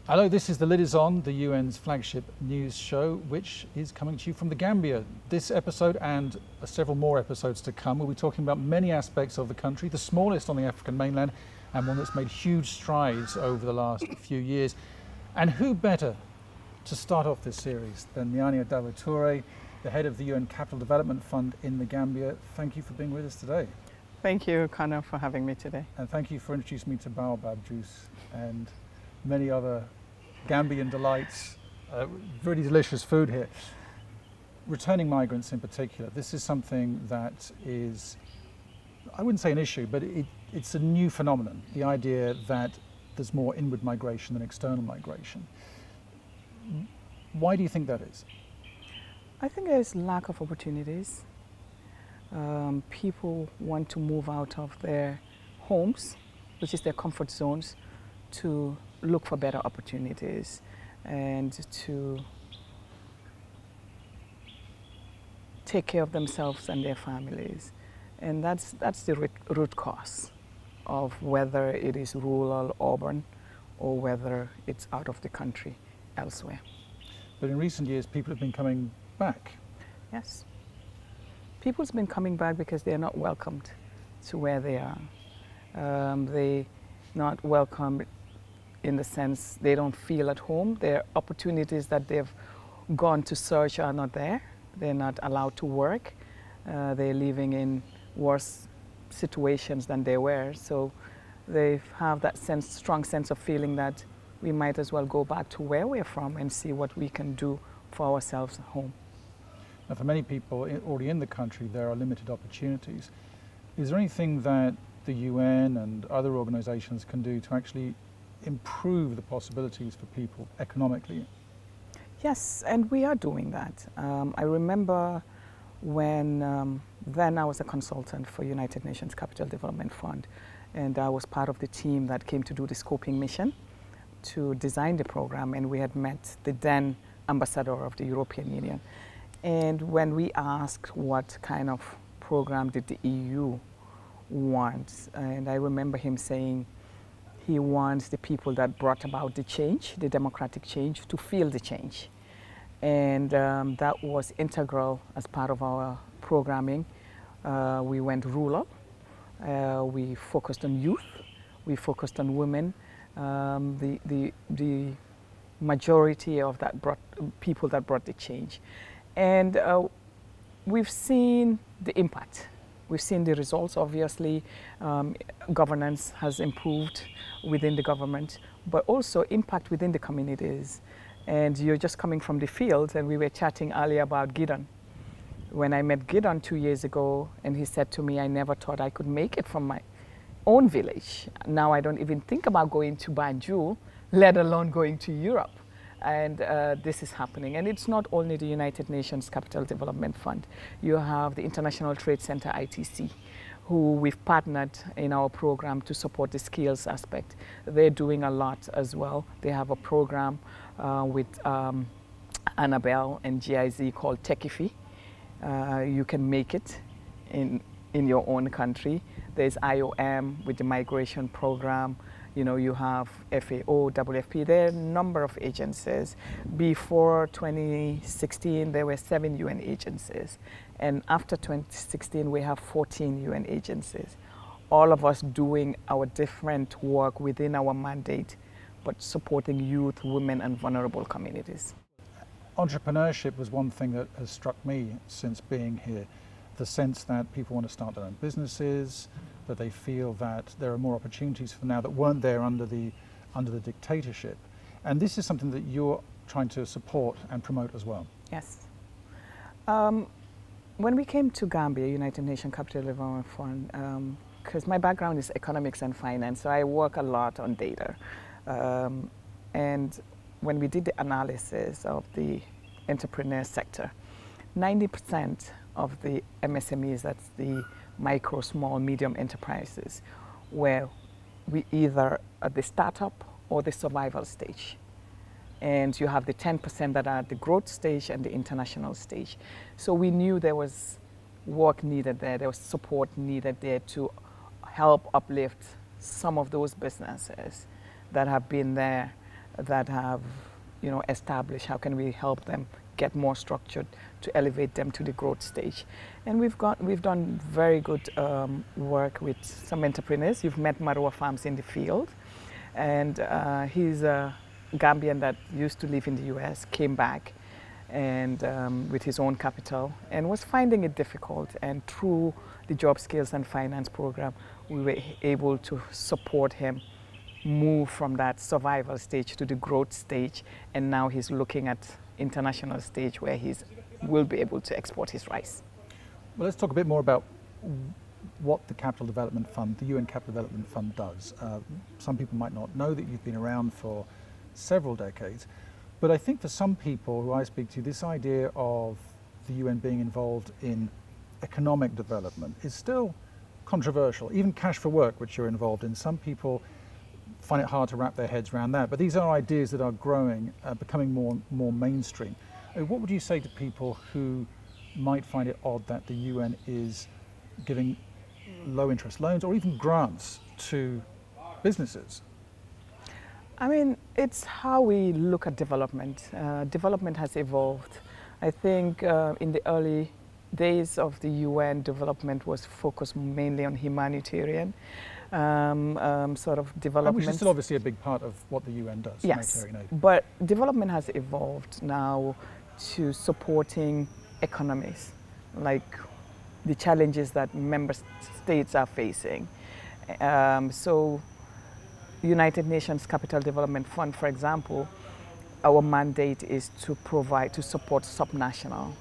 Hello, this is The Lid Is On, the UN's flagship news show, which is coming to you from the Gambia. This episode and several more episodes to come, we'll be talking about many aspects of the country, the smallest on the African mainland and one that's made huge strides over the last few years. And who better to start off this series than Niania Dabo-Tourey, the head of the UN Capital Development Fund in the Gambia. Thank you for being with us today. Thank you, Conor, for having me today. And thank you for introducing me to baobab juice and many other Gambian delights, really delicious food here. Returning migrants in particular, this is something that is, I wouldn't say an issue, but it's a new phenomenon, the idea that there's more inward migration than external migration. Why do you think that is? I think there's lack of opportunities. People want to move out of their homes, which is their comfort zones, to look for better opportunities and to take care of themselves and their families. And that's the root cause of whether it is rural, urban, or whether it's out of the country elsewhere. But in recent years, people have been coming back. Yes. People's been coming back because they're not welcomed to where they are. They're not welcomed in the sense they don't feel at home. Their opportunities that they've gone to search are not there. They're not allowed to work. They're living in worse situations than they were. So they have that strong sense of feeling that we might as well go back to where we're from and see what we can do for ourselves at home. Now, for many people already in the country, there are limited opportunities. Is there anything that the UN and other organizations can do to actually improve the possibilities for people economically? Yes, and we are doing that. I remember when then I was a consultant for United Nations Capital Development Fund, and I was part of the team that came to do the scoping mission to design the program, and we had met the then ambassador of the European Union. And when we asked what kind of program did the EU want, and I remember him saying he wants the people that brought about the change, the democratic change, to feel the change. And that was integral as part of our programming. We went rural, we focused on youth, we focused on women. The majority of that people that brought the change. And we've seen the impact. We've seen the results, obviously. Governance has improved within the government, but also impact within the communities. And you're just coming from the field, and we were chatting earlier about Gideon. When I met Gideon 2 years ago, and he said to me, I never thought I could make it from my own village. Now I don't even think about going to Banjul, let alone going to Europe. And this is happening. And it's not only the United Nations Capital Development Fund. You have the International Trade Center, ITC, who we've partnered in our program to support the skills aspect. They're doing a lot as well. They have a program with Annabelle and GIZ called Techifi. You can make it in your own country. There's IOM with the migration program. You know, you have FAO, WFP, there are a number of agencies. Before 2016, there were 7 UN agencies. And after 2016, we have 14 UN agencies. All of us doing our different work within our mandate, but supporting youth, women, and vulnerable communities. Entrepreneurship was one thing that has struck me since being here. The sense that people want to start their own businesses, that they feel that there are more opportunities for now that weren't there under the dictatorship. And this is something that you're trying to support and promote as well. Yes. When we came to Gambia, United Nations Capital Development Fund, because my background is economics and finance, so I work a lot on data. And when we did the analysis of the entrepreneur sector, 90% of the MSMEs, that's the micro, small, medium enterprises, where we either at the startup or the survival stage. And you have the 10% that are at the growth stage and the international stage. So we knew there was work needed there was support needed there to help uplift some of those businesses that have been there that have, established, how can we help them get more structured to elevate them to the growth stage. And we've done very good work with some entrepreneurs. You've met Marwa Farms in the field, and he's a Gambian that used to live in the US, came back and with his own capital, and was finding it difficult. And through the Job Skills and Finance program, we were able to support him move from that survival stage to the growth stage, and now he's looking at international stage where he will be able to export his rice. Well, let's talk a bit more about what the Capital Development Fund, the UN Capital Development Fund does. Some people might not know that you've been around for several decades, but I think for some people who I speak to, this idea of the UN being involved in economic development is still controversial. Even Cash for Work, which you're involved in, some people find it hard to wrap their heads around that. But these are ideas that are growing, becoming more mainstream. What would you say to people who might find it odd that the UN is giving low interest loans or even grants to businesses? I mean, it's how we look at development. Development has evolved. I think in the early days of the UN, development was focused mainly on humanitarian sort of development. Which is still obviously a big part of what the UN does. Yes, but development has evolved now to supporting economies, like the challenges that member states are facing. So United Nations Capital Development Fund, for example, our mandate is to support subnational,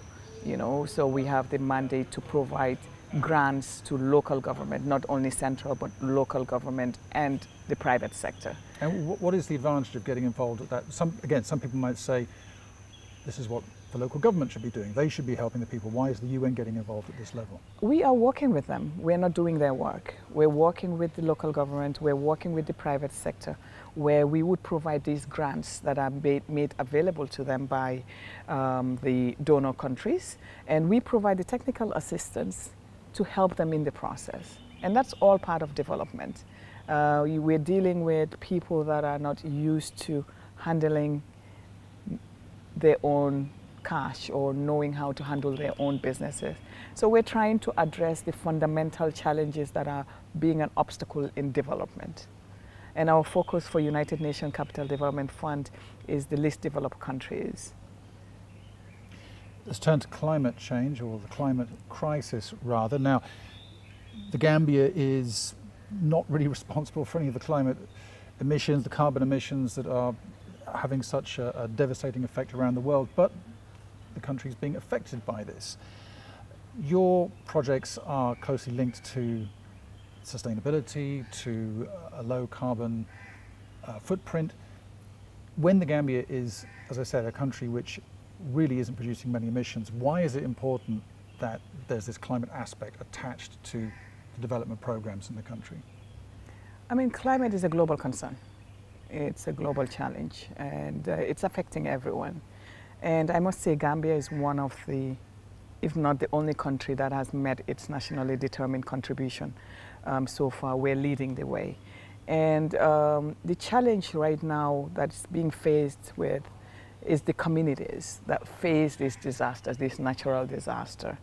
so we have the mandate to provide grants to local government, not only central, but local government and the private sector. And what is the advantage of getting involved at that? Some people might say, this is what the local government should be doing. They should be helping the people. Why is the UN getting involved at this level? We are working with them. We're not doing their work. We're working with the local government. We're working with the private sector, where we would provide these grants that are made available to them by the donor countries. And we provide the technical assistance to help them in the process. And that's all part of development. We're dealing with people that are not used to handling their own cash or knowing how to handle their own businesses. So we're trying to address the fundamental challenges that are being an obstacle in development. And our focus for United Nations Capital Development Fund is the least developed countries. Let's turn to climate change, or the climate crisis rather. Now, the Gambia is not really responsible for any of the climate emissions, the carbon emissions that are having such a devastating effect around the world, but the country is being affected by this. Your projects are closely linked to sustainability, to a low carbon footprint. When the Gambia is, as I said, a country which really isn't producing many emissions, why is it important that there's this climate aspect attached to the development programs in the country? I mean, climate is a global concern. It's a global challenge, and it's affecting everyone. And I must say Gambia is one of the, if not the only country that has met its nationally determined contribution so far. We're leading the way. And the challenge right now that's being faced with is the communities that face these disasters, this natural disaster.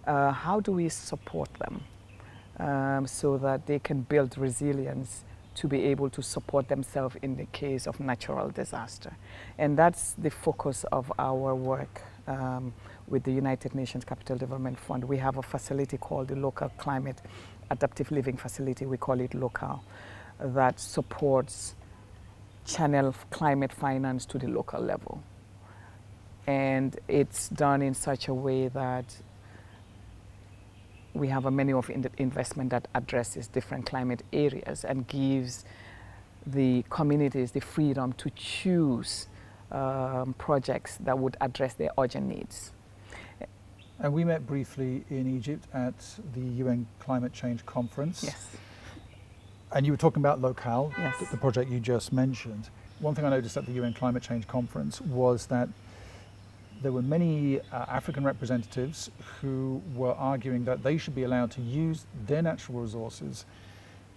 How do we support them so that they can build resilience to be able to support themselves in the case of natural disaster? And that's the focus of our work with the United Nations Capital Development Fund. We have a facility called the Local Climate Adaptive Living Facility, we call it LOCAL, that supports channel climate finance to the local level. And it's done in such a way that we have a menu of investment that addresses different climate areas and gives the communities the freedom to choose projects that would address their urgent needs. And we met briefly in Egypt at the UN Climate Change Conference. Yes. And you were talking about LOCAL, yes, the project you just mentioned. One thing I noticed at the UN Climate Change Conference was that there were many African representatives who were arguing that they should be allowed to use their natural resources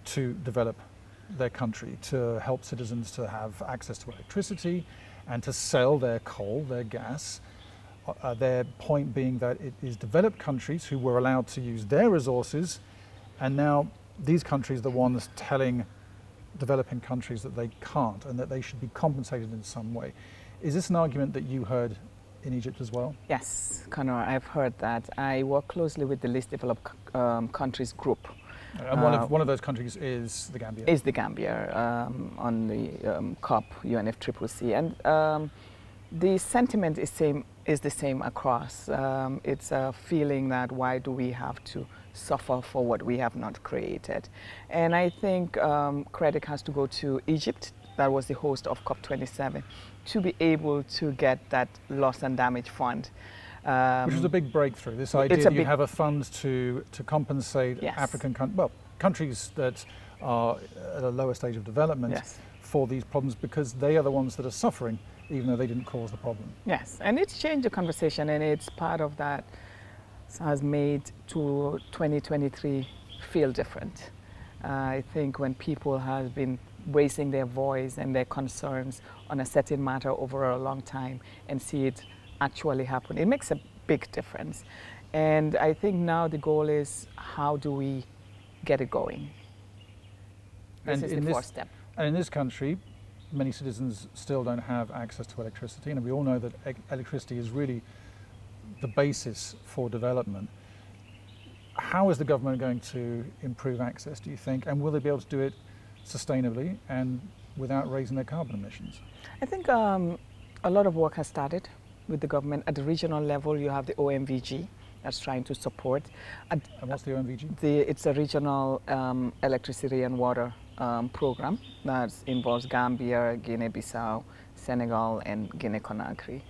to develop their country to help citizens to have access to electricity and to sell their coal, their gas. Their point being that it is developed countries who were allowed to use their resources, and now these countries are the ones telling developing countries that they can't and that they should be compensated in some way. Is this an argument that you heard in Egypt as well? Yes, Conor, I've heard that. I work closely with the least developed countries group. And one of those countries is the Gambia? Is the Gambia on the COP, UNFCCC. And the sentiment is the same across. It's a feeling that why do we have to suffer for what we have not created? And I think credit has to go to Egypt, that was the host of COP27, to be able to get that loss and damage fund. Which is a big breakthrough, this idea that you have a fund to compensate African countries that are at a lower stage of development for these problems, because they are the ones that are suffering, even though they didn't cause the problem. Yes, and it's changed the conversation, and it's part of that has made to 2023 feel different. I think when people have been raising their voice and their concerns on a certain matter over a long time and see it actually happen, it makes a big difference. And I think now the goal is, how do we get it going? This is the first step. And in this country, many citizens still don't have access to electricity, and we all know that electricity is really the basis for development. How is the government going to improve access, do you think, and will they be able to do it sustainably and without raising their carbon emissions? I think a lot of work has started with the government. At the regional level, you have the OMVG that's trying to support. And what's the OMVG? It's a regional electricity and water program that involves Gambia, Guinea-Bissau, Senegal, and Guinea-Conakry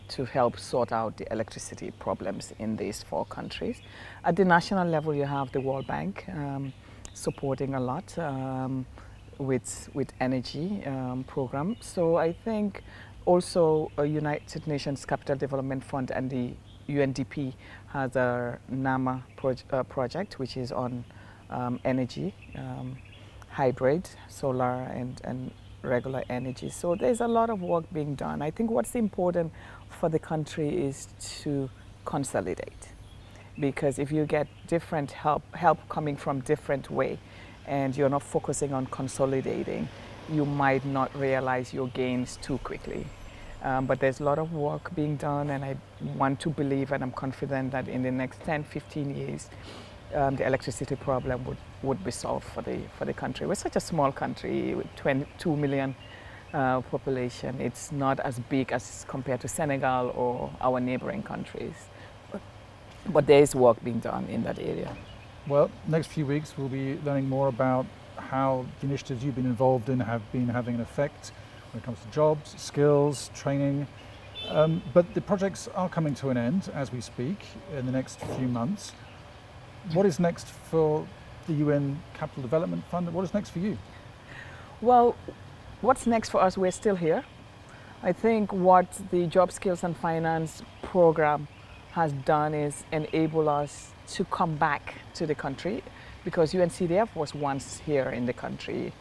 to help sort out the electricity problems in these 4 countries. At the national level, you have the World Bank supporting a lot with energy program. So I think also a United Nations Capital Development Fund and the UNDP has a NAMA project, which is on energy, hybrid, solar and regular energy. So there's a lot of work being done. I think what's important for the country is to consolidate, because if you get different help coming from different way and you're not focusing on consolidating, you might not realize your gains too quickly. But there's a lot of work being done, and I want to believe, and I'm confident that in the next 10, 15 years, the electricity problem would be solved for the country. We're such a small country with 22 million population. It's not as big as compared to Senegal or our neighboring countries. But there is work being done in that area. Well, next few weeks we'll be learning more about how the initiatives you've been involved in have been having an effect when it comes to jobs, skills, training. But the projects are coming to an end as we speak in the next few months. What is next for the UN Capital Development Fund? What is next for you? Well, what's next for us? We're still here. I think what the Job Skills and Finance program has done is enable us to come back to the country, because UNCDF was once here in the country.